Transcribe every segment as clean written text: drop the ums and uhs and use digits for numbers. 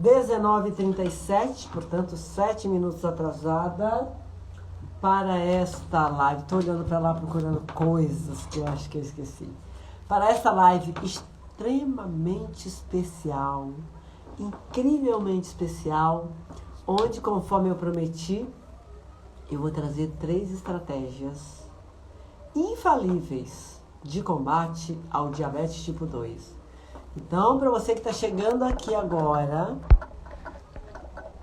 19h37, portanto 7 minutos atrasada para esta live. Estou olhando para lá procurando coisas que eu acho que eu esqueci. Para esta live extremamente especial, incrivelmente especial, onde, conforme eu prometi, eu vou trazer 3 estratégias infalíveis de combate ao diabetes tipo 2. Então, para você que está chegando aqui agora,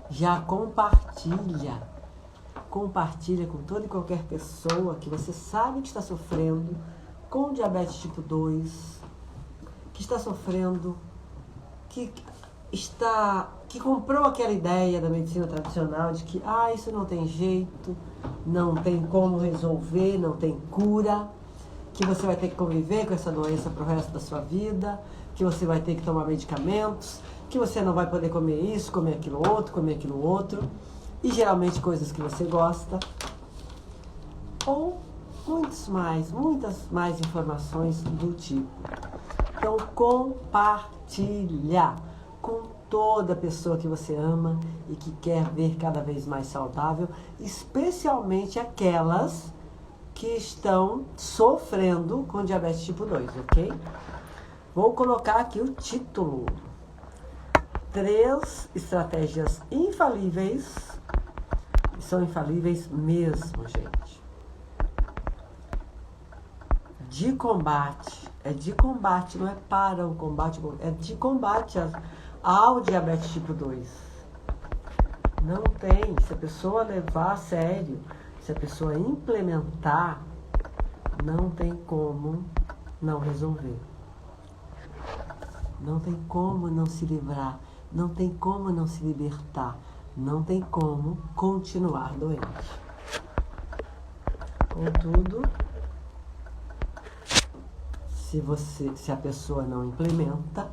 já compartilha com toda e qualquer pessoa que você sabe que está sofrendo com diabetes tipo 2, que está sofrendo, que comprou aquela ideia da medicina tradicional de que isso não tem jeito, não tem como resolver, não tem cura, que você vai ter que conviver com essa doença pro resto da sua vida, que você vai ter que tomar medicamentos, que você não vai poder comer isso, comer aquilo outro, e geralmente coisas que você gosta, ou muitas mais informações do tipo. Então, compartilha com toda pessoa que você ama e que quer ver cada vez mais saudável, especialmente aquelas que estão sofrendo com diabetes tipo 2, ok? Vou colocar aqui o título. 3 estratégias infalíveis. São infalíveis mesmo, gente. De combate. É de combate, não é para o combate. É de combate ao diabetes tipo 2. Não tem. Se a pessoa levar a sério, se a pessoa implementar, não tem como não resolver. Não tem como não se livrar, não tem como não se libertar, não tem como continuar doente. Contudo, se a pessoa não implementa,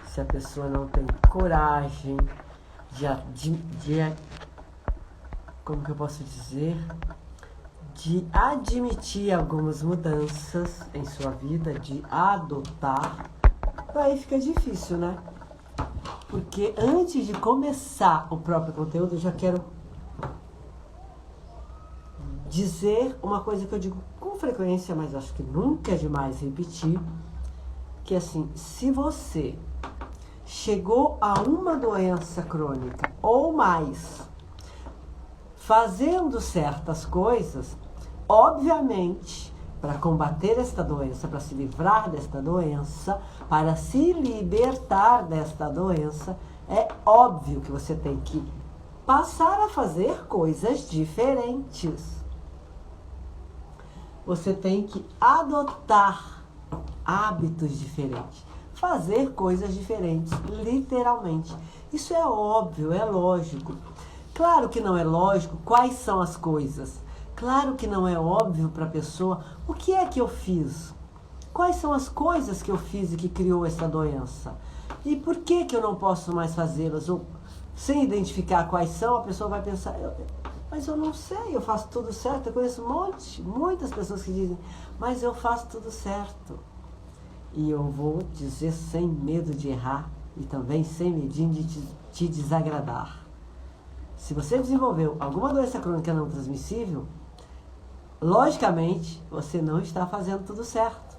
se a pessoa não tem coragem como que eu posso dizer, de admitir algumas mudanças em sua vida, de adotar, aí fica difícil, né? Porque antes de começar o próprio conteúdo, eu já quero dizer uma coisa que eu digo com frequência, mas acho que nunca é demais repetir, que assim, se você chegou a uma doença crônica ou mais, fazendo certas coisas, obviamente, para combater esta doença, para se livrar desta doença, para se libertar desta doença, é óbvio que você tem que passar a fazer coisas diferentes. Você tem que adotar hábitos diferentes, fazer coisas diferentes, literalmente. Isso é óbvio, é lógico. Claro que não é lógico quais são as coisas. Claro que não é óbvio para a pessoa o que é que eu fiz. Quais são as coisas que eu fiz e que criou essa doença? E por que eu não posso mais fazê-las? Ou, sem identificar quais são, a pessoa vai pensar, mas eu não sei, eu faço tudo certo. Eu conheço muitas pessoas que dizem, mas eu faço tudo certo. E eu vou dizer sem medo de errar e também sem medinho de te desagradar. Se você desenvolveu alguma doença crônica não transmissível, logicamente, você não está fazendo tudo certo.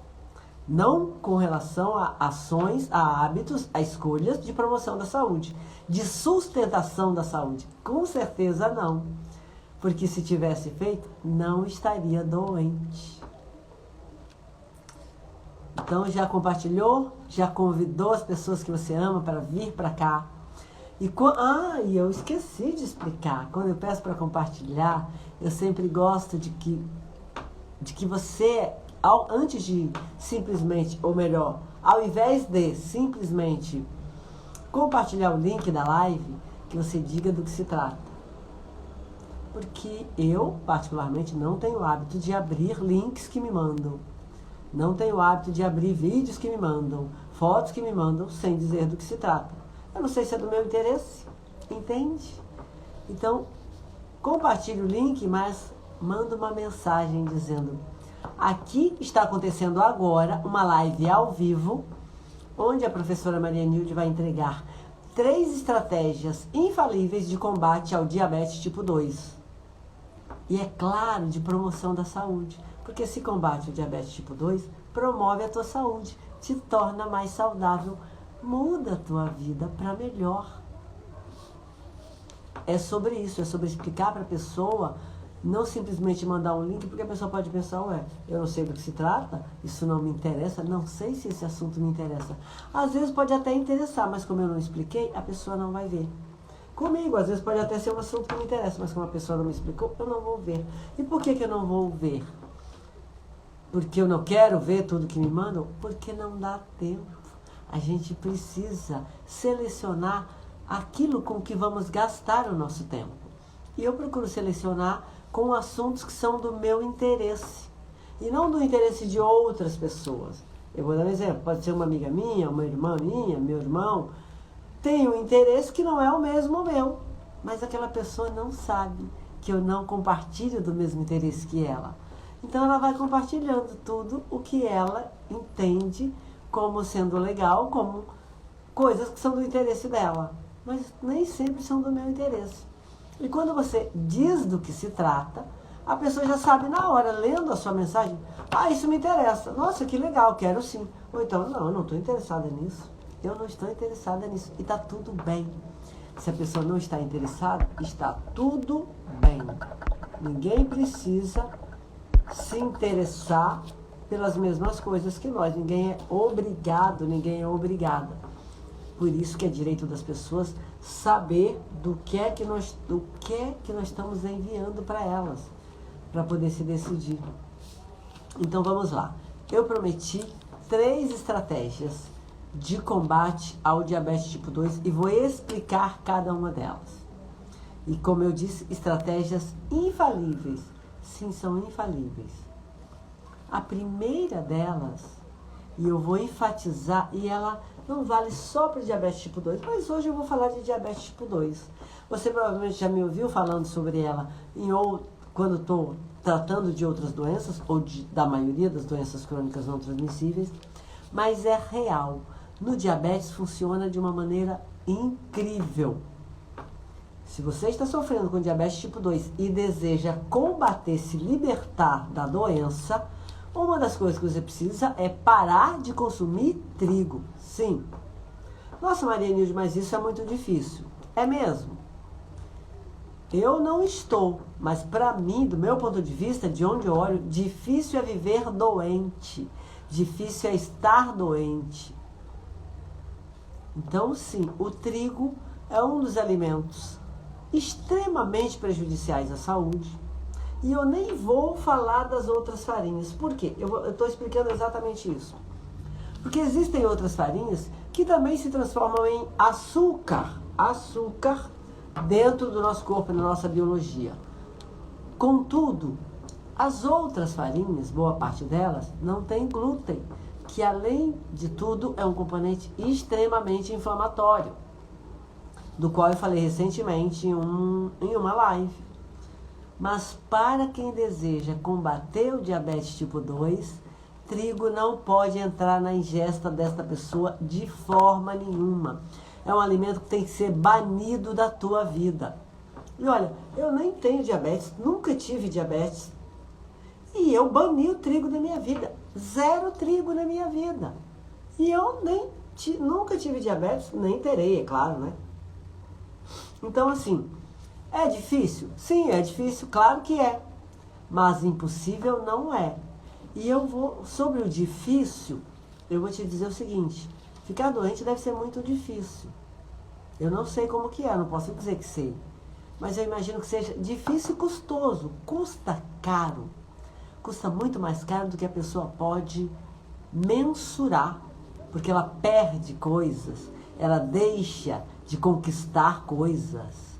Não com relação a ações, a hábitos, a escolhas de promoção da saúde, de sustentação da saúde. Com certeza não. Porque se tivesse feito, não estaria doente. Então já compartilhou? Já convidou as pessoas que você ama para vir para cá? E eu esqueci de explicar. Quando eu peço para compartilhar, eu sempre gosto de que você, antes de simplesmente, ou melhor, ao invés de simplesmente compartilhar o link da live, que você diga do que se trata. Porque eu, particularmente, não tenho o hábito de abrir links que me mandam. Não tenho o hábito de abrir vídeos que me mandam, fotos que me mandam, sem dizer do que se trata. Eu não sei se é do meu interesse, entende? Então, compartilhe o link, mas manda uma mensagem dizendo: aqui está acontecendo agora uma live ao vivo, onde a professora Maria Nilde vai entregar 3 estratégias infalíveis de combate ao diabetes tipo 2. E é claro, de promoção da saúde. Porque se combate o diabetes tipo 2, promove a tua saúde, te torna mais saudável, muda a tua vida para melhor. É sobre isso, é sobre explicar para a pessoa, não simplesmente mandar um link, porque a pessoa pode pensar, ué, eu não sei do que se trata, isso não me interessa, não sei se esse assunto me interessa. Às vezes pode até interessar, mas como eu não expliquei, a pessoa não vai ver. Comigo, às vezes pode até ser um assunto que me interessa, mas como a pessoa não me explicou, eu não vou ver. E por que eu não vou ver? Porque eu não quero ver tudo que me mandam? Porque não dá tempo. A gente precisa selecionar aquilo com que vamos gastar o nosso tempo. E eu procuro selecionar com assuntos que são do meu interesse. E não do interesse de outras pessoas. Eu vou dar um exemplo. Pode ser uma amiga minha, uma irmã minha, meu irmão. Tem um interesse que não é o mesmo meu. Mas aquela pessoa não sabe que eu não compartilho do mesmo interesse que ela. Então ela vai compartilhando tudo o que ela entende como sendo legal, como coisas que são do interesse dela. Mas nem sempre são do meu interesse. E quando você diz do que se trata, a pessoa já sabe na hora, lendo a sua mensagem, isso me interessa. Nossa, que legal, quero sim. Ou então, não, eu não estou interessada nisso. Eu não estou interessada nisso. E está tudo bem. Se a pessoa não está interessada, está tudo bem. Ninguém precisa se interessar pelas mesmas coisas que nós. Ninguém é obrigado, ninguém é obrigada. Por isso que é direito das pessoas saber do que é que nós estamos enviando para elas, para poder se decidir. Então vamos lá. Eu prometi 3 estratégias de combate ao diabetes tipo 2 e vou explicar cada uma delas. E como eu disse, estratégias infalíveis. Sim, são infalíveis. A primeira delas, e eu vou enfatizar, e ela não vale só para diabetes tipo 2, mas hoje eu vou falar de diabetes tipo 2. Você provavelmente já me ouviu falando sobre ela quando estou tratando de outras doenças, ou da maioria das doenças crônicas não transmissíveis, mas é real. No diabetes funciona de uma maneira incrível. Se você está sofrendo com diabetes tipo 2 e deseja combater, se libertar da doença, uma das coisas que você precisa é parar de consumir trigo. Sim. Nossa, Maria Nilde, mas isso é muito difícil. É mesmo. Eu não estou, mas para mim, do meu ponto de vista, de onde eu olho, difícil é viver doente. Difícil é estar doente. Então, sim, o trigo é um dos alimentos extremamente prejudiciais à saúde. E eu nem vou falar das outras farinhas. Por quê? Eu estou explicando exatamente isso. Porque existem outras farinhas que também se transformam em açúcar. Açúcar dentro do nosso corpo, na nossa biologia. Contudo, as outras farinhas, boa parte delas, não tem glúten, que além de tudo é um componente extremamente inflamatório, do qual eu falei recentemente em uma live. Mas para quem deseja combater o diabetes tipo 2, trigo não pode entrar na ingesta desta pessoa de forma nenhuma. É um alimento que tem que ser banido da tua vida. E olha, eu nem tenho diabetes, nunca tive diabetes. E eu bani o trigo da minha vida. 0 trigo na minha vida. E eu nunca tive diabetes, nem terei, é claro, né? Então, assim, é difícil? Sim, é difícil, claro que é. Mas impossível não é. E sobre o difícil, eu vou te dizer o seguinte: ficar doente deve ser muito difícil. Eu não sei como que é, não posso dizer que sei. Mas eu imagino que seja difícil e custoso. Custa caro. Custa muito mais caro do que a pessoa pode mensurar. Porque ela perde coisas, ela deixa de conquistar coisas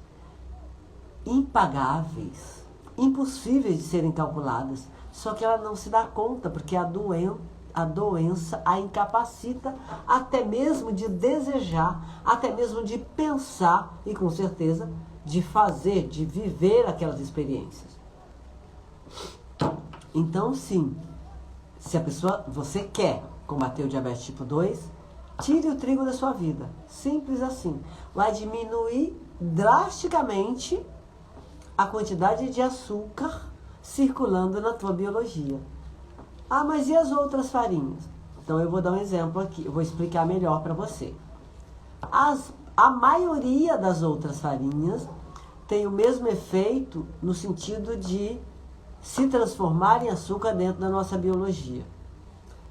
impagáveis, impossíveis de serem calculadas. Só que ela não se dá conta, porque a doença a incapacita até mesmo de desejar, até mesmo de pensar e, com certeza, de fazer, de viver aquelas experiências. Então, sim, se você quer combater o diabetes tipo 2, Tire o trigo da sua vida. Simples assim. Vai diminuir drasticamente a quantidade de açúcar circulando na tua biologia. Ah, mas e as outras farinhas? Então eu vou dar um exemplo aqui, eu vou explicar melhor para você. A maioria das outras farinhas tem o mesmo efeito no sentido de se transformar em açúcar dentro da nossa biologia.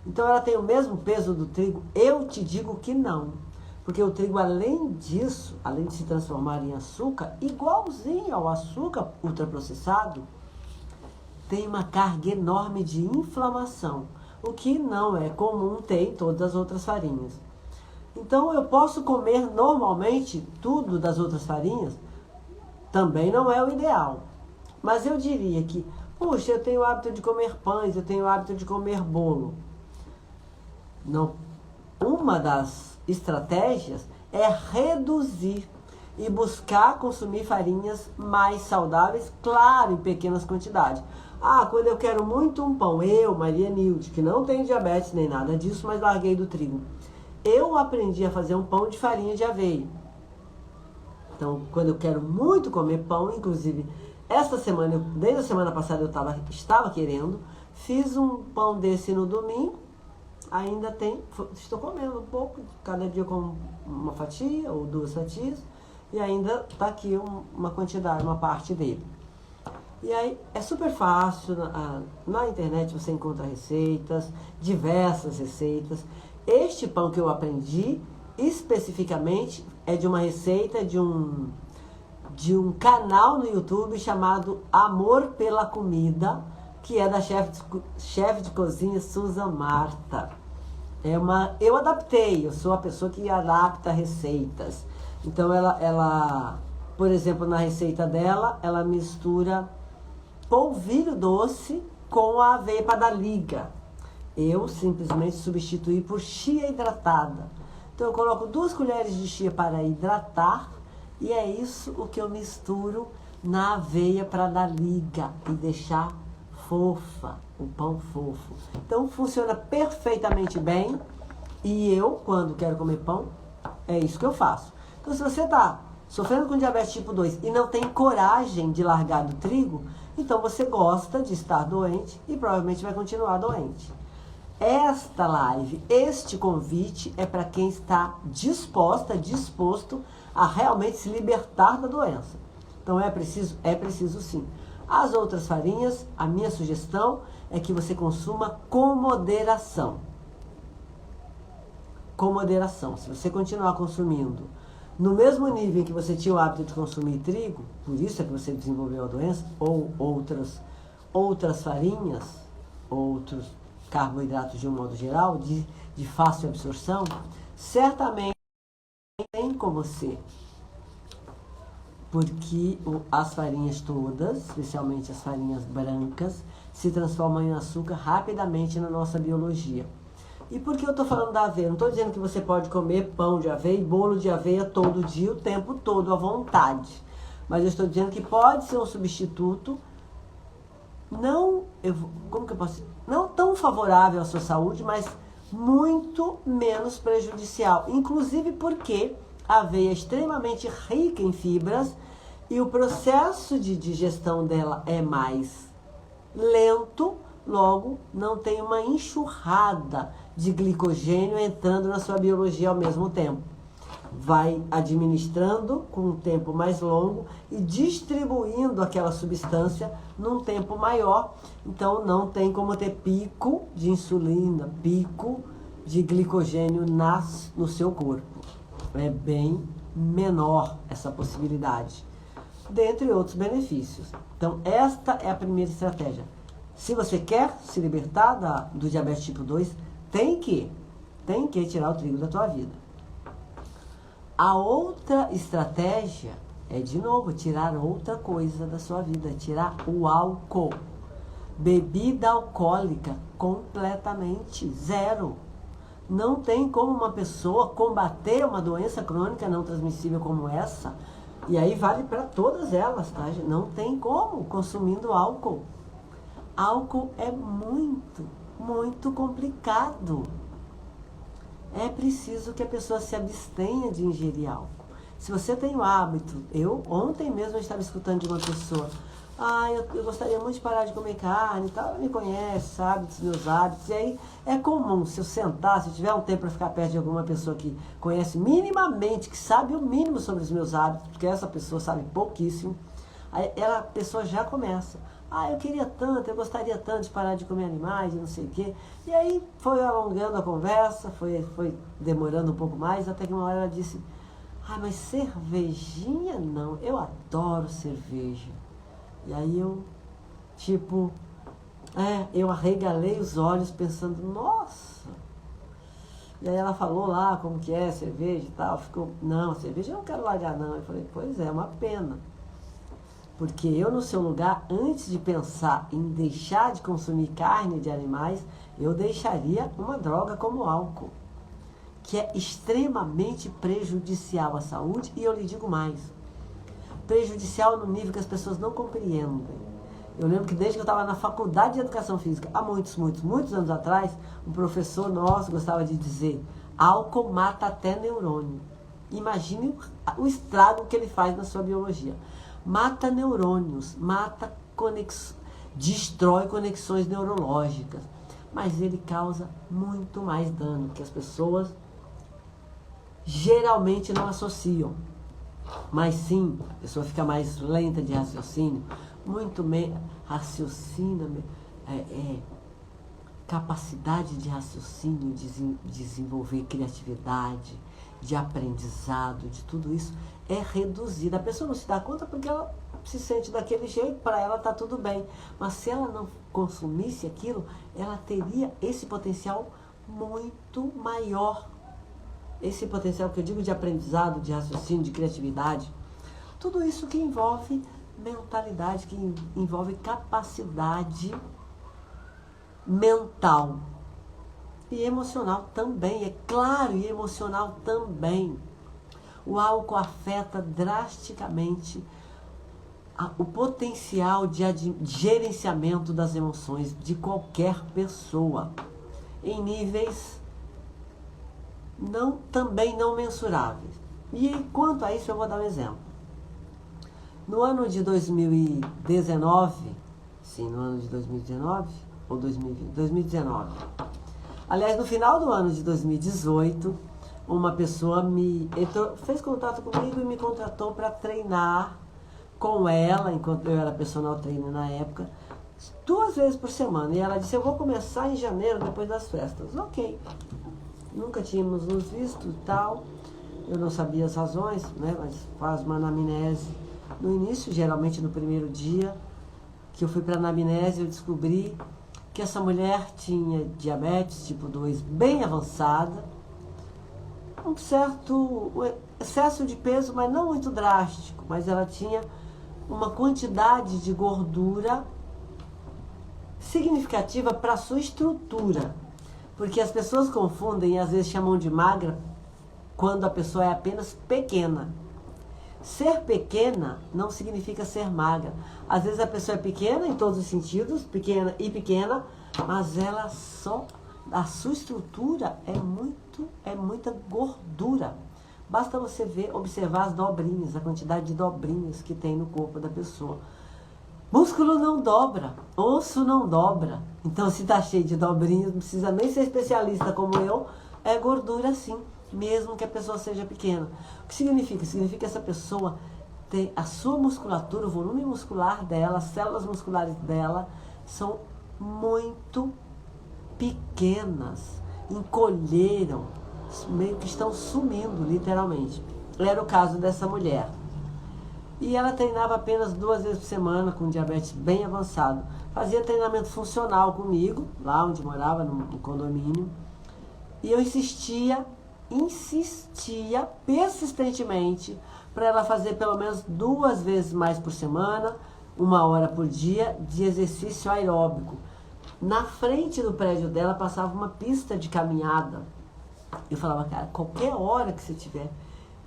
Então ela tem o mesmo peso do trigo? Eu te digo que não. Porque o trigo, além disso, além de se transformar em açúcar, igualzinho ao açúcar ultraprocessado, tem uma carga enorme de inflamação, o que não é comum ter em todas as outras farinhas. Então eu posso comer normalmente tudo das outras farinhas? Também não é o ideal. Mas eu diria que, puxa, eu tenho o hábito de comer pães, eu tenho o hábito de comer bolo. Não, uma das estratégias é reduzir e buscar consumir farinhas mais saudáveis, claro, em pequenas quantidades. Ah, quando eu quero muito um pão, eu, Maria Nilde, que não tenho diabetes nem nada disso, mas larguei do trigo. Eu aprendi a fazer um pão de farinha de aveia. Então, quando eu quero muito comer pão, inclusive, esta semana, desde a semana passada eu estava querendo, fiz um pão desse no domingo, ainda tem, estou comendo um pouco, cada dia com uma fatia ou 2 fatias, e ainda está aqui uma quantidade, uma parte dele. E aí é super fácil, na internet você encontra receitas, diversas receitas. Este pão que eu aprendi, especificamente, é de uma receita de um canal no YouTube chamado Amor pela Comida, que é da chefe de cozinha Susan Marta. Eu adaptei, eu sou a pessoa que adapta receitas. Então ela, por exemplo, na receita dela, ela mistura polvilho doce com a aveia para dar liga. Eu simplesmente substituí por chia hidratada. Então eu coloco 2 colheres de chia para hidratar e é isso o que eu misturo na aveia para dar liga e deixar fofa, o pão fofo. Então funciona perfeitamente bem e eu, quando quero comer pão, é isso que eu faço. Então se você está sofrendo com diabetes tipo 2 e não tem coragem de largar do trigo, então você gosta de estar doente e provavelmente vai continuar doente. Esta live, este convite é para quem está disposto a realmente se libertar da doença. Então é preciso sim. As outras farinhas, a minha sugestão é que você consuma com moderação. Com moderação. Se você continuar consumindo no mesmo nível em que você tinha o hábito de consumir trigo, por isso é que você desenvolveu a doença, ou outras farinhas, outros carboidratos de um modo geral, de fácil absorção, certamente tem com você. Porque as farinhas todas, especialmente as farinhas brancas, se transformam em açúcar rapidamente na nossa biologia. E por que eu estou falando da aveia? Não estou dizendo que você pode comer pão de aveia e bolo de aveia todo dia, o tempo todo, à vontade. Mas eu estou dizendo que pode ser um substituto não tão favorável à sua saúde, mas muito menos prejudicial. Inclusive porque a aveia é extremamente rica em fibras e o processo de digestão dela é mais lento, logo não tem uma enxurrada de glicogênio entrando na sua biologia ao mesmo tempo. Vai administrando com um tempo mais longo e distribuindo aquela substância num tempo maior. Então não tem como ter pico de insulina, pico de glicogênio no seu corpo. É bem menor essa possibilidade, dentre outros benefícios. Então esta é a primeira estratégia. Se você quer se libertar do diabetes tipo 2, tem que tirar o trigo da tua vida. A outra estratégia é, de novo, tirar outra coisa da sua vida, tirar o álcool. Bebida alcoólica, completamente zero. Não tem como uma pessoa combater uma doença crônica não transmissível como essa, e aí vale para todas elas, tá? Não tem como consumindo álcool. Álcool é muito complicado. é preciso que a pessoa se abstenha de ingerir álcool. Se você tem o hábito, ontem mesmo eu estava escutando de uma pessoa, eu gostaria muito de parar de comer carne e tal, ela me conhece, sabe dos meus hábitos, e aí é comum, se eu sentar, se eu tiver um tempo para ficar perto de alguma pessoa que conhece minimamente, que sabe o mínimo sobre os meus hábitos, porque essa pessoa sabe pouquíssimo, aí a pessoa já começa, eu queria tanto, eu gostaria tanto de parar de comer animais, não sei o quê, e aí foi alongando a conversa, foi demorando um pouco mais, até que uma hora ela disse, mas cervejinha não, eu adoro cerveja. E aí eu arregalei os olhos pensando, nossa. E aí ela falou lá como que é cerveja e tal, não, cerveja eu não quero largar não. Eu falei, pois é uma pena. Porque eu no seu lugar, antes de pensar em deixar de consumir carne de animais, eu deixaria uma droga como o álcool, que é extremamente prejudicial à saúde, e eu lhe digo mais, prejudicial no nível que as pessoas não compreendem. Eu lembro que desde que eu estava na faculdade de Educação Física, há muitos anos atrás, um professor nosso gostava de dizer, álcool mata até neurônio. Imagine o estrago que ele faz na sua biologia. Mata neurônios, destrói conexões neurológicas, mas ele causa muito mais dano, que as pessoas geralmente não associam. Mas sim, a pessoa fica mais lenta de raciocínio, muito menos raciocínio, capacidade de raciocínio, desenvolver criatividade, de aprendizado, de tudo isso é reduzida. A pessoa não se dá conta porque ela se sente daquele jeito, para ela está tudo bem. Mas se ela não consumisse aquilo, ela teria esse potencial muito maior. Esse potencial que eu digo de aprendizado, de raciocínio, de criatividade, tudo isso que envolve mentalidade, que envolve capacidade mental e emocional também, é claro, e emocional também. O álcool afeta drasticamente o potencial de gerenciamento das emoções de qualquer pessoa, em níveis também não mensuráveis. E quanto a isso eu vou dar um exemplo. No ano de 2019, no ano de 2019 ou 2020, 2019. Aliás, no final do ano de 2018, uma pessoa fez contato comigo e me contratou para treinar com ela, enquanto eu era personal trainer na época, 2 vezes por semana. E ela disse, eu vou começar em janeiro, depois das festas. Ok. Nunca tínhamos nos visto e tal, eu não sabia as razões, né? Mas faz uma anamnese. No início, geralmente no primeiro dia que eu fui para a anamnese, eu descobri que essa mulher tinha diabetes tipo 2 bem avançada, um certo excesso de peso, mas não muito drástico, mas ela tinha uma quantidade de gordura significativa para a sua estrutura. Porque as pessoas confundem e às vezes chamam de magra quando a pessoa é apenas pequena. Ser pequena não significa ser magra. Às vezes a pessoa é pequena em todos os sentidos, pequena, mas a sua estrutura é muita gordura. Basta você observar as dobrinhas, a quantidade de dobrinhas que tem no corpo da pessoa. Músculo não dobra, osso não dobra. Então, se está cheio de dobrinhas, não precisa nem ser especialista como eu, é gordura sim, mesmo que a pessoa seja pequena. O que significa? Significa que essa pessoa tem a sua musculatura, o volume muscular dela, as células musculares dela são muito pequenas, encolheram, meio que estão sumindo, literalmente. Era o caso dessa mulher. E ela treinava apenas 2 vezes por semana, com diabetes bem avançado. Fazia treinamento funcional comigo, lá onde morava, no condomínio. E eu insistia persistentemente para ela fazer pelo menos 2 vezes mais por semana, 1 hora por dia, de exercício aeróbico. Na frente do prédio dela passava uma pista de caminhada. Eu falava, cara, qualquer hora que você tiver...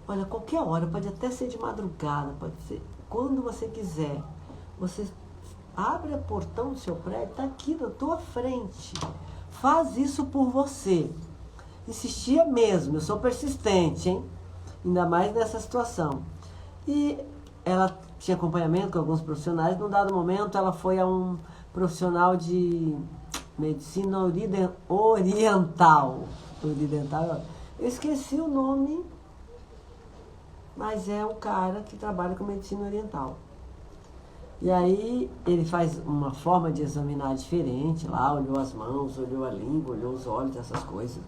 Olha, qualquer hora, pode até ser de madrugada, pode ser quando você quiser. Você abre o portão do seu prédio, está aqui na tua frente. Faz isso por você. insistia mesmo, eu sou persistente, hein? Ainda mais nessa situação. E ela tinha acompanhamento com alguns profissionais. Num dado momento, ela foi a um profissional de medicina oriental. Eu esqueci o nome, mas é um cara que trabalha com medicina oriental. E aí ele faz uma forma de examinar diferente lá, olhou as mãos, olhou a língua, olhou os olhos, essas coisas.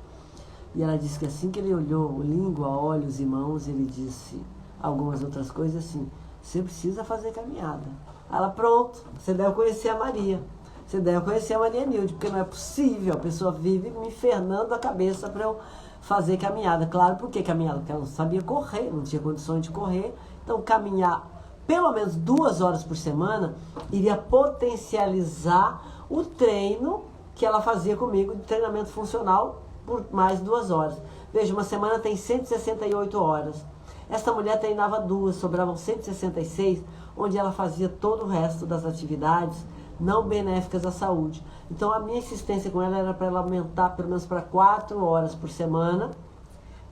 E ela disse que assim que ele olhou língua, olhos e mãos, ele disse algumas outras coisas assim, você precisa fazer caminhada. Ela, pronto, você deve conhecer a Maria. Você deve conhecer a Maria Nilde, porque não é possível, a pessoa vive me infernando a cabeça para eu fazer caminhada. Claro, por que caminhada? Porque ela não sabia correr, não tinha condições de correr. Então, caminhar pelo menos 2 horas por semana iria potencializar o treino que ela fazia comigo de treinamento funcional por mais 2 horas. Veja, uma semana tem 168 horas. Esta mulher treinava 2, sobravam 166, onde ela fazia todo o resto das atividades não benéficas à saúde. Então a minha insistência com ela era para ela aumentar pelo menos para 4 horas por semana,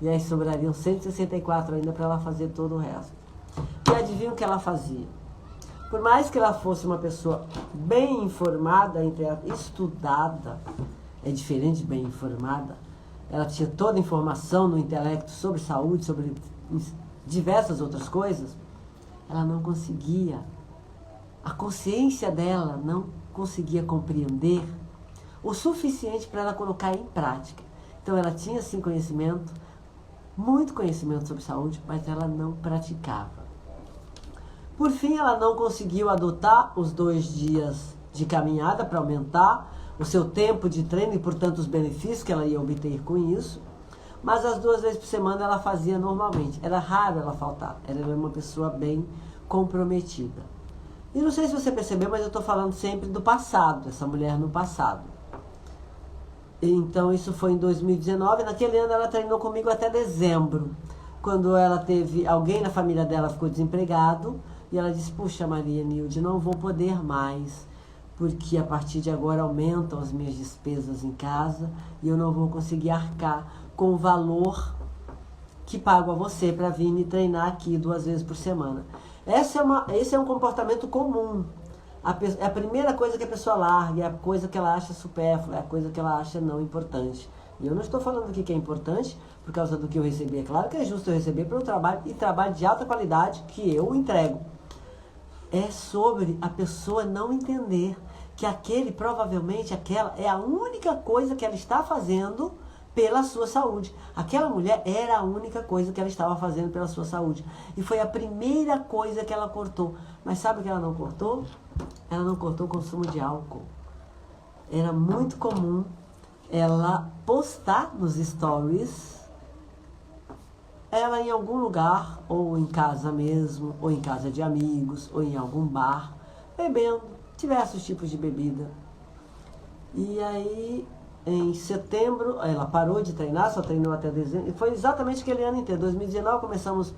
e aí sobrariam 164 ainda para ela fazer todo o resto. E adivinha o que ela fazia? Por mais que ela fosse uma pessoa bem informada, estudada, é diferente de bem informada, ela tinha toda a informação no intelecto sobre saúde, sobre diversas outras coisas, ela não conseguia, a consciência dela não conseguia compreender o suficiente para ela colocar em prática. Então ela tinha sim conhecimento, muito conhecimento sobre saúde, mas ela não praticava. Por fim, ela não conseguiu adotar os 2 dias de caminhada para aumentar o seu tempo de treino e, portanto, os benefícios que ela ia obter com isso. Mas as 2 vezes por semana ela fazia normalmente. Era raro ela faltar. Ela era uma pessoa bem comprometida. E não sei se você percebeu, mas eu estou falando sempre do passado, essa mulher no passado. Então, isso foi em 2019. Naquele ano, ela treinou comigo até dezembro. Quando ela teve... Alguém na família dela ficou desempregado. E ela disse, puxa, Maria Nilde, não vou poder mais, porque a partir de agora aumentam as minhas despesas em casa e eu não vou conseguir arcar com o valor que pago a você para vir me treinar aqui 2 vezes por semana. Esse é um comportamento comum. É a primeira coisa que a pessoa larga, é a coisa que ela acha supérflua, é a coisa que ela acha não importante. E eu não estou falando aqui que é importante por causa do que eu recebi. É claro que é justo eu receber pelo trabalho e trabalho de alta qualidade que eu entrego. É sobre a pessoa não entender que provavelmente aquela é a única coisa que ela está fazendo pela sua saúde. Aquela mulher era a única coisa que ela estava fazendo pela sua saúde. E foi a primeira coisa que ela cortou. Mas sabe o que ela não cortou? Ela não cortou o consumo de álcool. Era muito comum ela postar nos stories ela em algum lugar, ou em casa mesmo, ou em casa de amigos, ou em algum bar, bebendo diversos tipos de bebida. E aí, em setembro, ela parou de treinar, só treinou até dezembro, e foi exatamente aquele ano inteiro. 2019 começamos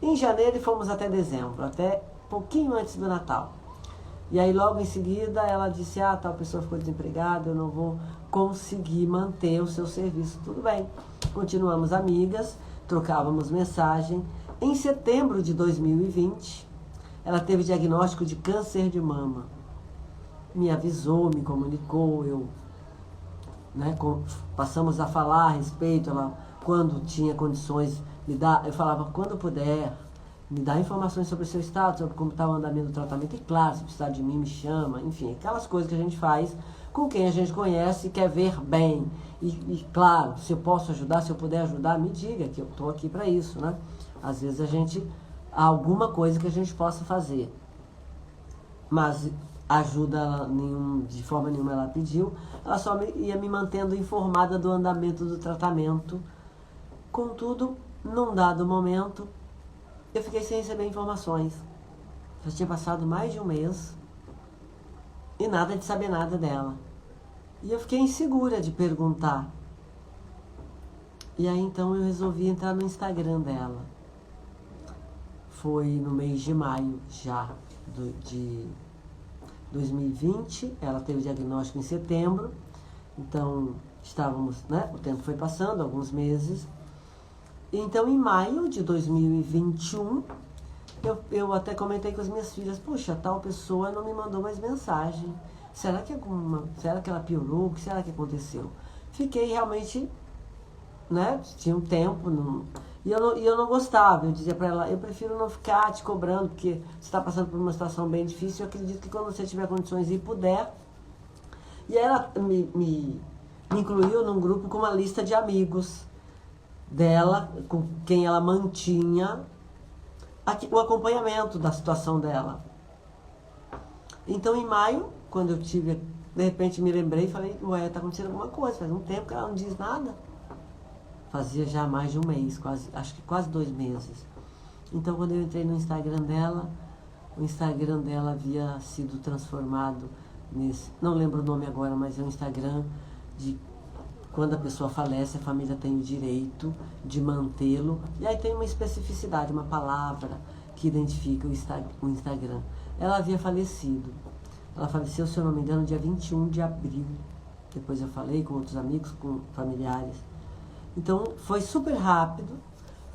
em janeiro e fomos até dezembro, até pouquinho antes do Natal. E aí logo em seguida ela disse, tal pessoa ficou desempregada, eu não vou conseguir manter o seu serviço. Tudo bem, continuamos amigas, trocávamos mensagem. Em setembro de 2020, ela teve diagnóstico de câncer de mama. Me avisou, me comunicou, passamos a falar a respeito, ela, quando tinha condições, eu falava, quando puder, me dá informações sobre o seu estado, sobre como está o andamento do tratamento, e claro, se precisar de mim, me chama, enfim, aquelas coisas que a gente faz com quem a gente conhece e quer ver bem. E claro, se eu posso ajudar, se eu puder ajudar, me diga, que eu estou aqui para isso, né? Às vezes há alguma coisa que a gente possa fazer. Mas ajuda de forma nenhuma ela pediu, ela só ia me mantendo informada do andamento do tratamento. Contudo, num dado momento, eu fiquei sem receber informações. Já tinha passado mais de um mês e nada de saber nada dela. E eu fiquei insegura de perguntar. E aí então eu resolvi entrar no Instagram dela. Foi no mês de maio já de 2020. Ela teve diagnóstico em setembro. Então estávamos, né? O tempo foi passando, alguns meses. Então, em maio de 2021, eu até comentei com as minhas filhas, puxa, tal pessoa não me mandou mais mensagem. Será que ela piorou? O que será que aconteceu? Fiquei realmente, né? Tinha um tempo, e eu não gostava. Eu dizia para ela, eu prefiro não ficar te cobrando, porque você está passando por uma situação bem difícil. Eu acredito que quando você tiver condições e puder. E ela me incluiu num grupo com uma lista de amigos dela, com quem ela mantinha o acompanhamento da situação dela. Então, em maio, quando eu tive, de repente me lembrei e falei, ué, tá acontecendo alguma coisa, faz um tempo que ela não diz nada. Fazia já mais de um mês, acho que quase 2 meses. Então, quando eu entrei no Instagram dela, o Instagram dela havia sido transformado nesse, não lembro o nome agora, mas é um Instagram de quando a pessoa falece, a família tem o direito de mantê-lo. E aí tem uma especificidade, uma palavra que identifica o Instagram. Ela havia falecido. Ela faleceu, se eu não me engano, dia 21 de abril. Depois eu falei com outros amigos, com familiares. Então, foi super rápido.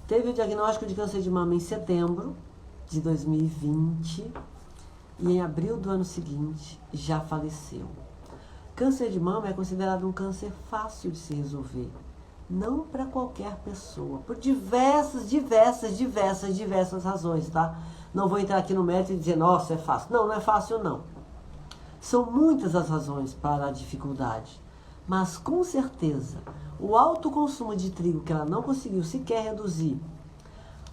Teve o diagnóstico de câncer de mama em setembro de 2020. E em abril do ano seguinte, já faleceu. Câncer de mama é considerado um câncer fácil de se resolver. Não para qualquer pessoa. Por diversas razões, tá? Não vou entrar aqui no mérito e dizer, nossa, é fácil. Não, não é fácil, não. São muitas as razões para a dificuldade. Mas, com certeza, o alto consumo de trigo que ela não conseguiu sequer reduzir,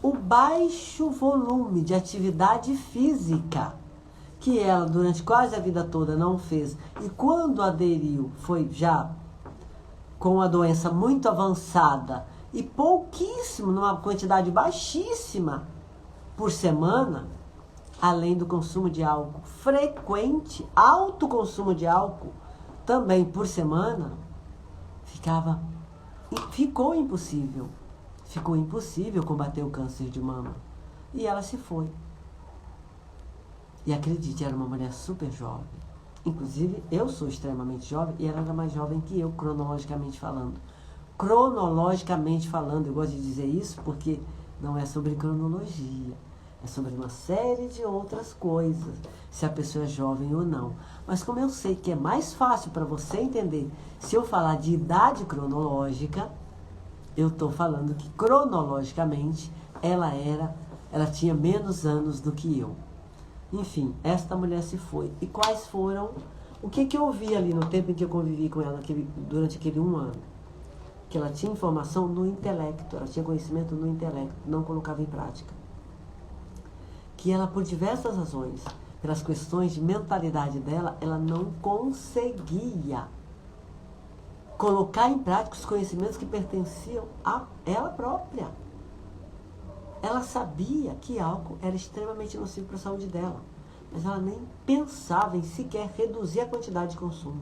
o baixo volume de atividade física que ela, durante quase a vida toda, não fez, e quando aderiu, foi já com a doença muito avançada e pouquíssimo, numa quantidade baixíssima por semana, além do consumo de álcool frequente, alto consumo de álcool também por semana, ficou impossível combater o câncer de mama. E ela se foi. E acredite, era uma mulher super jovem. Inclusive, eu sou extremamente jovem e ela era mais jovem que eu, cronologicamente falando. Cronologicamente falando, eu gosto de dizer isso porque não é sobre cronologia. É sobre uma série de outras coisas, se a pessoa é jovem ou não. Mas como eu sei que é mais fácil para você entender, se eu falar de idade cronológica, eu estou falando que cronologicamente ela tinha menos anos do que eu. Enfim, esta mulher se foi. E quais foram? O que eu vi ali no tempo em que eu convivi com ela durante aquele 1 ano? Que ela tinha informação no intelecto, ela tinha conhecimento no intelecto, não colocava em prática. Que ela, por diversas razões, pelas questões de mentalidade dela, ela não conseguia colocar em prática os conhecimentos que pertenciam a ela própria. Ela sabia que álcool era extremamente nocivo para a saúde dela, mas ela nem pensava em sequer reduzir a quantidade de consumo.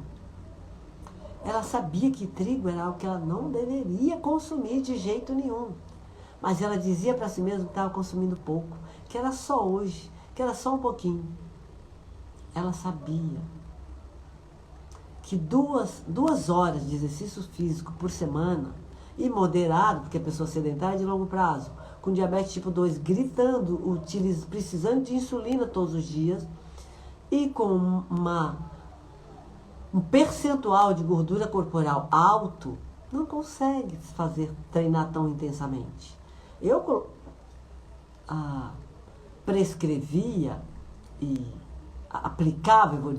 Ela sabia que trigo era algo que ela não deveria consumir de jeito nenhum, mas ela dizia para si mesma que estava consumindo pouco, que era só hoje, que era só um pouquinho. Ela sabia que 2 horas de exercício físico por semana, e moderado, porque a pessoa sedentária é de longo prazo, com diabetes tipo 2, gritando, precisando de insulina todos os dias, e com um percentual de gordura corporal alto, não consegue treinar tão intensamente. Eu prescrevia e aplicava, eu vou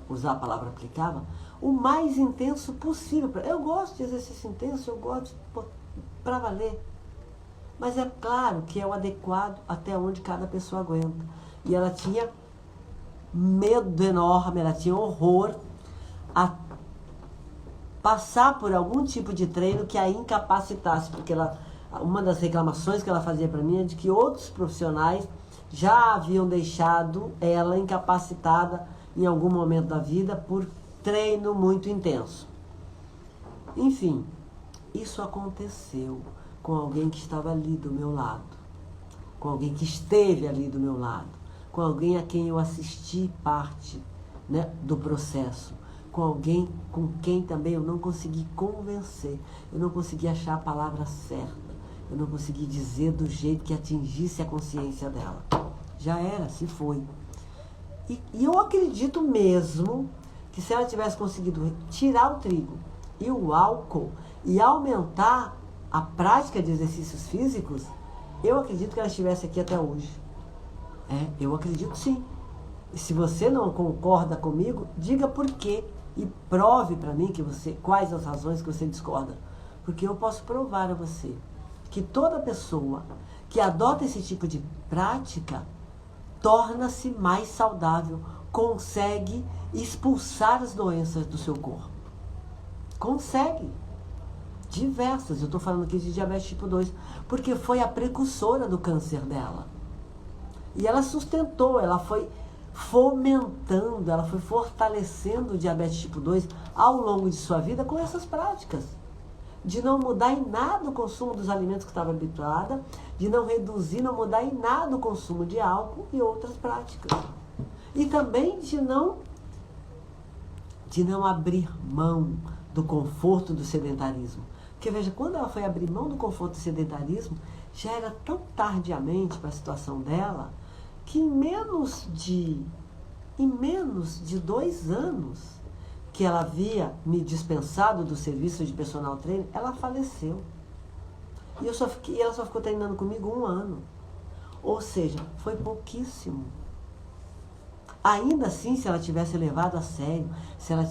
usar a palavra aplicava, o mais intenso possível. Eu gosto de exercício intenso, eu gosto para valer. Mas é claro que é o adequado até onde cada pessoa aguenta. E ela tinha medo enorme, ela tinha horror a passar por algum tipo de treino que a incapacitasse, porque uma das reclamações que ela fazia para mim é de que outros profissionais já haviam deixado ela incapacitada em algum momento da vida por treino muito intenso. Enfim, isso aconteceu com alguém que estava ali do meu lado, com alguém que esteve ali do meu lado, com alguém a quem eu assisti parte, né, do processo, com alguém com quem também eu não consegui convencer, eu não consegui achar a palavra certa, eu não consegui dizer do jeito que atingisse a consciência dela. Já era, se foi. E eu acredito mesmo que se ela tivesse conseguido tirar o trigo e o álcool e aumentar a prática de exercícios físicos, eu acredito que ela estivesse aqui até hoje. Eu acredito sim. E se você não concorda comigo, diga por quê e prove para mim quais as razões que você discorda. Porque eu posso provar a você que toda pessoa que adota esse tipo de prática torna-se mais saudável, consegue expulsar as doenças do seu corpo. Consegue. Diversas. Eu estou falando aqui de diabetes tipo 2, porque foi a precursora do câncer dela. E ela sustentou, ela foi fomentando, ela foi fortalecendo o diabetes tipo 2 ao longo de sua vida com essas práticas. De não mudar em nada o consumo dos alimentos que estava habituada, de não reduzir, não mudar em nada o consumo de álcool e outras práticas. E também de não abrir mão do conforto do sedentarismo. Porque veja, quando ela foi abrir mão do conforto do sedentarismo, já era tão tardiamente para a situação dela, que em menos de 2 anos que ela havia me dispensado do serviço de personal trainer, ela faleceu. E ela só ficou treinando comigo 1 ano. Ou seja, foi pouquíssimo. Ainda assim, se ela tivesse levado a sério, se ela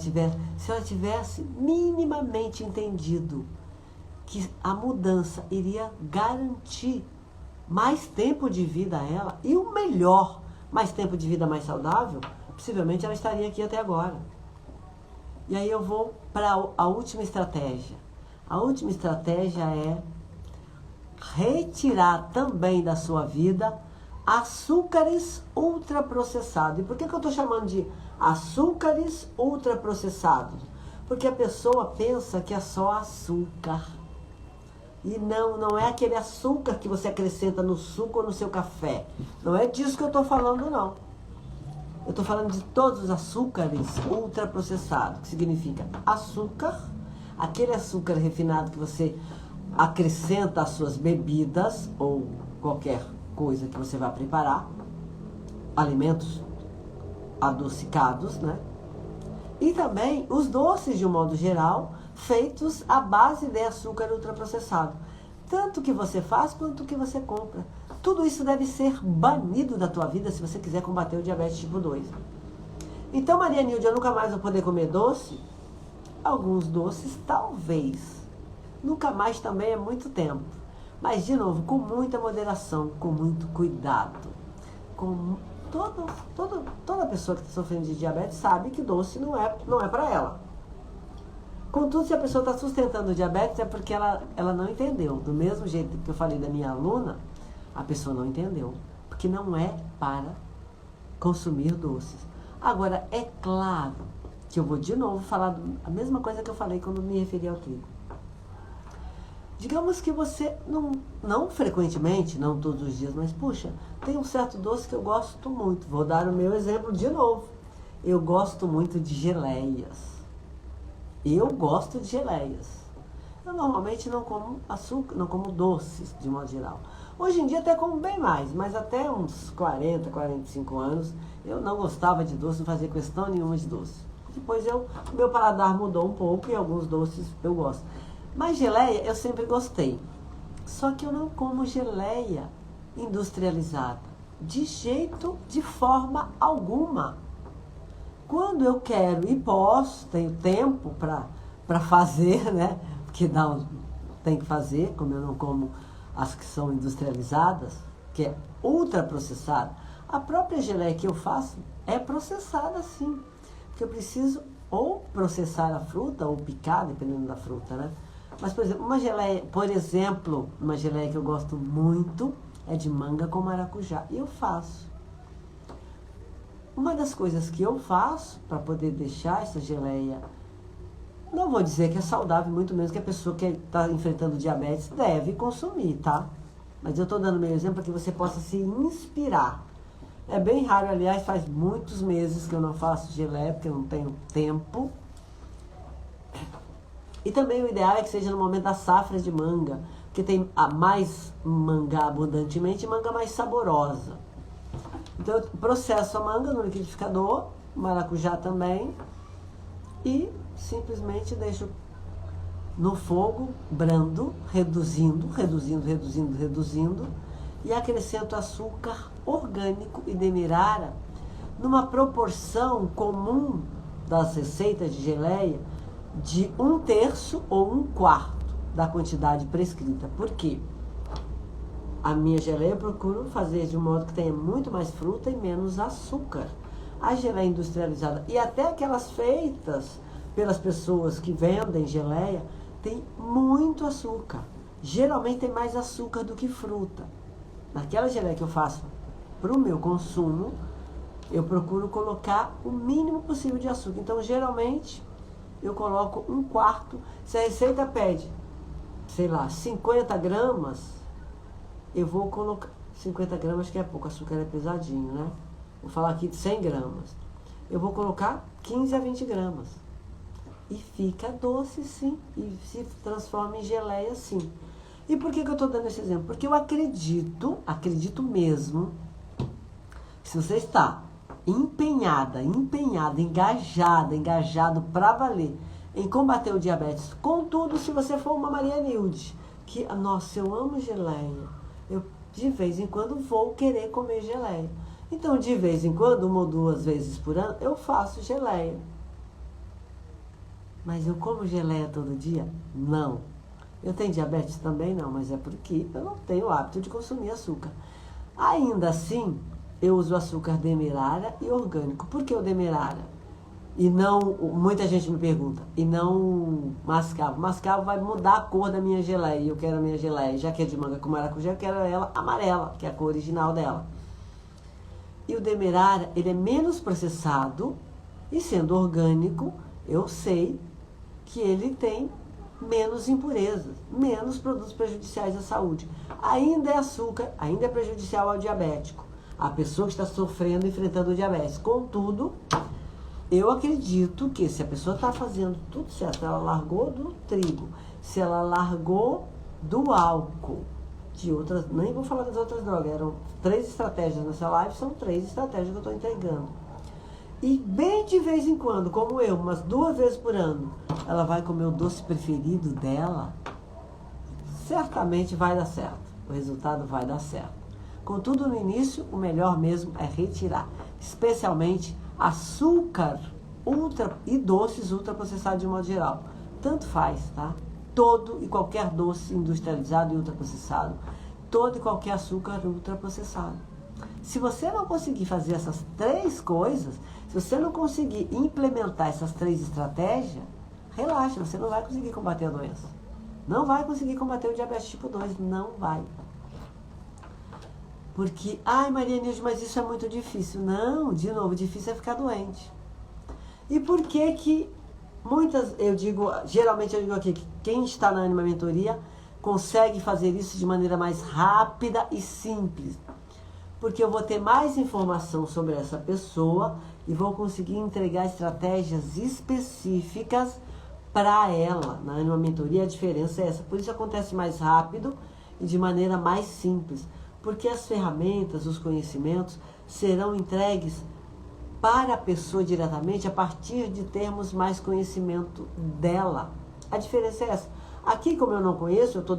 tivesse minimamente entendido que a mudança iria garantir mais tempo de vida a ela, e o melhor, mais tempo de vida mais saudável, possivelmente ela estaria aqui até agora. E aí eu vou para a última estratégia. A última estratégia é retirar também da sua vida açúcares ultraprocessados. E por que eu estou chamando de açúcares ultraprocessados? Porque a pessoa pensa que é só açúcar. E não é aquele açúcar que você acrescenta no suco ou no seu café. Não é disso que eu estou falando, não. Eu estou falando de todos os açúcares ultraprocessados, que significa açúcar, aquele açúcar refinado que você acrescenta às suas bebidas ou qualquer coisa que você vai preparar, alimentos adocicados, né? E também os doces, de um modo geral, feitos à base de açúcar ultraprocessado. Tanto que você faz quanto que você compra. Tudo isso deve ser banido da tua vida se você quiser combater o diabetes tipo 2. Então, Maria Nilde, eu nunca mais vou poder comer doce? Alguns doces, talvez. Nunca mais também é muito tempo. Mas, de novo, com muita moderação, com muito cuidado. Toda pessoa que está sofrendo de diabetes sabe que doce não é para ela. Contudo, se a pessoa está sustentando o diabetes, é porque ela não entendeu. Do mesmo jeito que eu falei da minha aluna, a pessoa não entendeu. Porque não é para consumir doces. Agora, é claro que eu vou de novo falar a mesma coisa que eu falei quando me referi ao trigo. Digamos que você, não frequentemente, não todos os dias, mas puxa, tem um certo doce que eu gosto muito. Vou dar o meu exemplo de novo. Eu gosto muito de geleias. Eu gosto de geleias. Eu normalmente não como açúcar, não como doces, de modo geral. Hoje em dia até como bem mais, mas até uns 40, 45 anos, eu não gostava de doce, não fazia questão nenhuma de doce. Depois o meu paladar mudou um pouco e alguns doces eu gosto. Mas geleia eu sempre gostei. Só que eu não como geleia industrializada. De forma alguma. Quando eu quero e posso, tenho tempo para fazer, né? Porque tem que fazer, como eu não como as que são industrializadas, que é ultraprocessada. A própria geleia que eu faço é processada sim. Porque eu preciso ou processar a fruta ou picar, dependendo da fruta, né? Mas, por exemplo, uma geleia que eu gosto muito é de manga com maracujá. E eu faço. Uma das coisas que eu faço para poder deixar essa geleia, não vou dizer que é saudável, muito menos que a pessoa que está enfrentando diabetes deve consumir, tá? Mas eu estou dando meu exemplo para que você possa se inspirar. É bem raro, aliás, faz muitos meses que eu não faço geleia, porque eu não tenho tempo. E também o ideal é que seja no momento da safra de manga, porque tem a mais manga abundantemente e manga mais saborosa. Então eu processo a manga no liquidificador, maracujá também, e simplesmente deixo no fogo brando, reduzindo, e acrescento açúcar orgânico e demerara numa proporção comum das receitas de geleia de 1/3 ou 1/4 da quantidade prescrita. Por quê? A minha geleia eu procuro fazer de um modo que tenha muito mais fruta e menos açúcar. A geleia industrializada e até aquelas feitas pelas pessoas que vendem geleia tem muito açúcar. Geralmente tem mais açúcar do que fruta. Naquela geleia que eu faço para o meu consumo, eu procuro colocar o mínimo possível de açúcar. Então, geralmente, eu coloco 1/4. Se a receita pede, sei lá, 50 gramas, eu vou colocar... 50 gramas que é pouco, açúcar é pesadinho, né? Vou falar aqui de 100 gramas. Eu vou colocar 15 a 20 gramas. E fica doce, sim. E se transforma em geleia, sim. E por que eu estou dando esse exemplo? Porque eu acredito mesmo, que se você está empenhada, engajado para valer em combater o diabetes, contudo, se você for uma Maria Nilde, que, nossa, eu amo geleia, eu de vez em quando vou querer comer geleia. Então, de vez em quando, 1 ou 2 vezes por ano, eu faço geleia. Mas eu como geleia todo dia? Não. Eu tenho diabetes também? Não, mas é porque eu não tenho o hábito de consumir açúcar. Ainda assim, eu uso açúcar demerara e orgânico. Por que o demerara? E não, muita gente me pergunta, e não mascavo. Mascavo vai mudar a cor da minha geleia, e eu quero a minha geleia, já que é de manga com maracujá, eu quero ela amarela, que é a cor original dela. E o demerara, ele é menos processado, e sendo orgânico, eu sei que ele tem menos impurezas, menos produtos prejudiciais à saúde. Ainda é açúcar, ainda é prejudicial ao diabético, a pessoa que está sofrendo, enfrentando o diabetes. Contudo, eu acredito que se a pessoa está fazendo tudo certo, ela largou do trigo, se ela largou do álcool, de outras, nem vou falar das outras drogas, eram 3 estratégias nessa live, são 3 estratégias que eu estou entregando. E bem de vez em quando, como eu, umas 2 vezes por ano, ela vai comer o doce preferido dela, certamente vai dar certo. O resultado vai dar certo. Contudo, no início, o melhor mesmo é retirar, especialmente açúcar e doces ultraprocessados de modo geral. Tanto faz, tá? Todo e qualquer doce industrializado e ultraprocessado, todo e qualquer açúcar ultraprocessado. Se você não conseguir fazer essas 3 coisas, se você não conseguir implementar essas 3 estratégias, relaxa, você não vai conseguir combater a doença. Não vai conseguir combater o diabetes tipo 2, não vai. Porque, ai Maria Nilde, mas isso é muito difícil. Não, de novo, difícil é ficar doente. E por que geralmente eu digo aqui, que quem está na Anima Mentoria consegue fazer isso de maneira mais rápida e simples? Porque eu vou ter mais informação sobre essa pessoa e vou conseguir entregar estratégias específicas para ela. Na Anima Mentoria a diferença é essa. Por isso acontece mais rápido e de maneira mais simples. Porque as ferramentas, os conhecimentos serão entregues para a pessoa diretamente a partir de termos mais conhecimento dela. A diferença é essa. Aqui, como eu não conheço, eu estou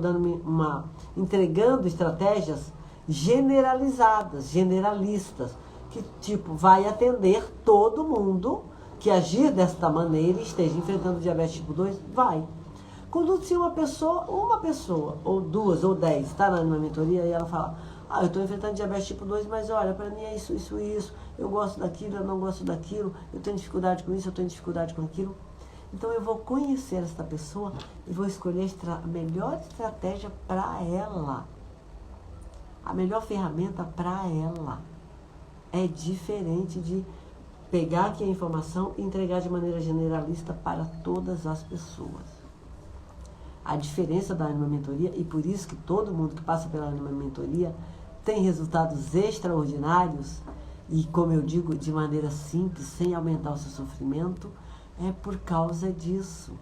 entregando estratégias generalizadas, generalistas, que tipo vai atender todo mundo que agir desta maneira e esteja enfrentando diabetes tipo 2, vai. Quando se uma pessoa, ou 2, ou 10, está na minha mentoria e ela fala, eu estou enfrentando diabetes tipo 2, mas olha, para mim é isso, eu gosto daquilo, eu não gosto daquilo, eu tenho dificuldade com isso, eu tenho dificuldade com aquilo. Então eu vou conhecer esta pessoa e vou escolher a melhor estratégia para ela. A melhor ferramenta para ela. É diferente de pegar aqui a informação e entregar de maneira generalista para todas as pessoas. A diferença da Anima Mentoria, e por isso que todo mundo que passa pela Anima Mentoria tem resultados extraordinários, e como eu digo, de maneira simples, sem aumentar o seu sofrimento, é por causa disso.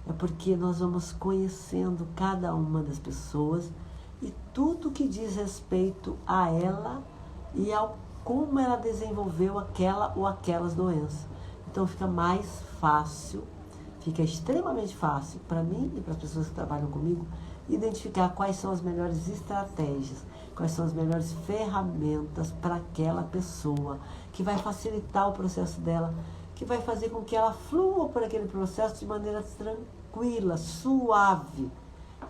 É porque nós vamos conhecendo cada uma das pessoas e tudo que diz respeito a ela e ao como ela desenvolveu aquela ou aquelas doenças. Então fica mais fácil, fica extremamente fácil para mim e para as pessoas que trabalham comigo identificar quais são as melhores estratégias, quais são as melhores ferramentas para aquela pessoa, que vai facilitar o processo dela, que vai fazer com que ela flua por aquele processo de maneira tranquila, suave.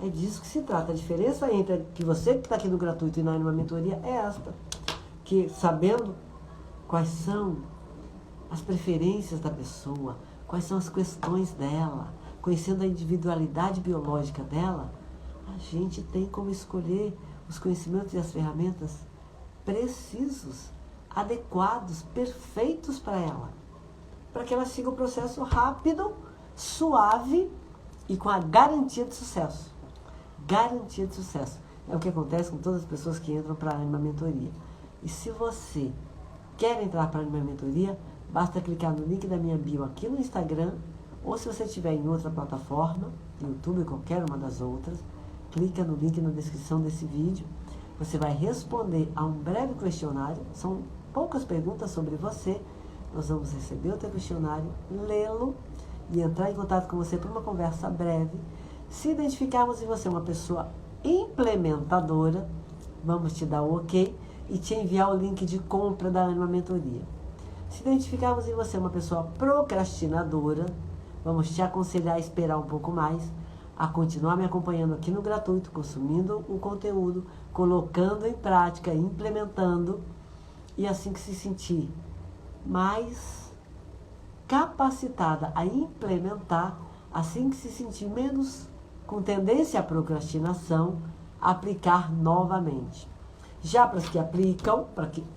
É disso que se trata. A diferença entre que você que está aqui no gratuito e na mentoria é esta, que sabendo quais são as preferências da pessoa, quais são as questões dela, conhecendo a individualidade biológica dela, a gente tem como escolher os conhecimentos e as ferramentas precisos, adequados, perfeitos para ela, para que ela siga o processo rápido, suave e com a garantia de sucesso. Garantia de sucesso. É o que acontece com todas as pessoas que entram para a Anima Mentoria. E se você quer entrar para a Anima Mentoria, basta clicar no link da minha bio aqui no Instagram, ou se você estiver em outra plataforma, YouTube ou qualquer uma das outras, clica no link na descrição desse vídeo. Você vai responder a um breve questionário, são poucas perguntas sobre você. Nós vamos receber o teu questionário, lê-lo e entrar em contato com você para uma conversa breve. Se identificarmos em você uma pessoa implementadora, vamos te dar o ok e te enviar o link de compra da Anima Mentoria. Se identificarmos em você uma pessoa procrastinadora, vamos te aconselhar a esperar um pouco mais, a continuar me acompanhando aqui no gratuito, consumindo o conteúdo, colocando em prática, implementando, e assim que se sentir mais capacitada a implementar, assim que se sentir menos com tendência à procrastinação, aplicar novamente. Já para as que aplicam,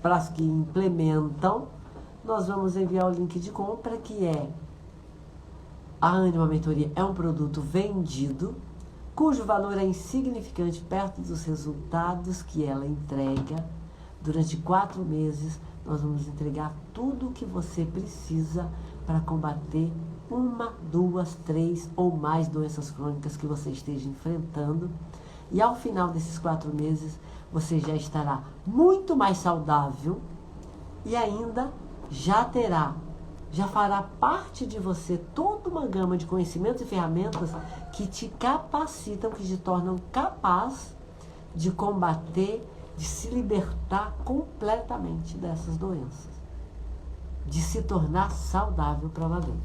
para as que implementam, nós vamos enviar o link de compra, que é a Anima Mentoria é um produto vendido, cujo valor é insignificante perto dos resultados que ela entrega. Durante 4 meses, nós vamos entregar tudo o que você precisa para combater 1, 2, 3 ou mais doenças crônicas que você esteja enfrentando. E ao final desses 4 meses, você já estará muito mais saudável e ainda já fará parte de você toda uma gama de conhecimentos e ferramentas que te capacitam, que te tornam capaz de combater, de se libertar completamente dessas doenças, de se tornar saudável para valer.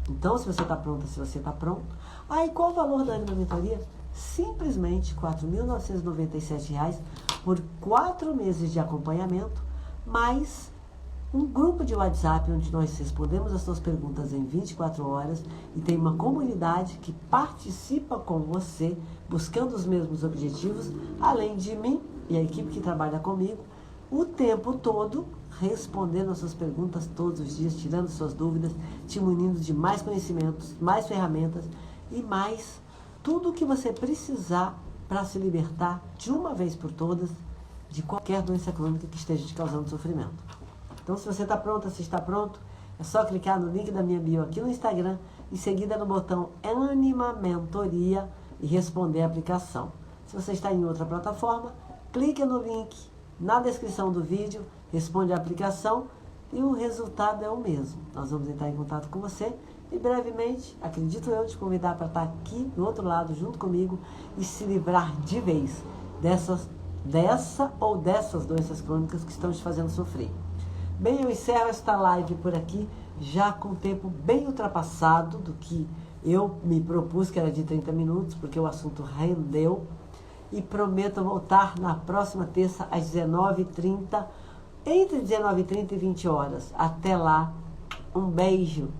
Então, se você está pronta, se você está pronto, aí qual o valor da Anima Mentoria? Simplesmente R$ 4.997 por 4 meses de acompanhamento, mais um grupo de WhatsApp onde nós respondemos as suas perguntas em 24 horas e tem uma comunidade que participa com você, buscando os mesmos objetivos, além de mim e a equipe que trabalha comigo, o tempo todo, respondendo as suas perguntas todos os dias, tirando suas dúvidas, te munindo de mais conhecimentos, mais ferramentas e mais tudo o que você precisar para se libertar de uma vez por todas de qualquer doença crônica que esteja te causando sofrimento. Então, se você está pronta, se está pronto, é só clicar no link da minha bio aqui no Instagram, em seguida no botão Anima Mentoria e responder a aplicação. Se você está em outra plataforma, clica no link na descrição do vídeo, responde a aplicação e o resultado é o mesmo. Nós vamos entrar em contato com você e brevemente, acredito eu, te convidar para estar aqui do outro lado junto comigo e se livrar de vez dessa ou dessas doenças crônicas que estão te fazendo sofrer. Bem, eu encerro esta live por aqui, já com o tempo bem ultrapassado do que eu me propus, que era de 30 minutos, porque o assunto rendeu. E prometo voltar na próxima terça, às 19h30, entre 19h30 e 20 horas. Até lá, um beijo.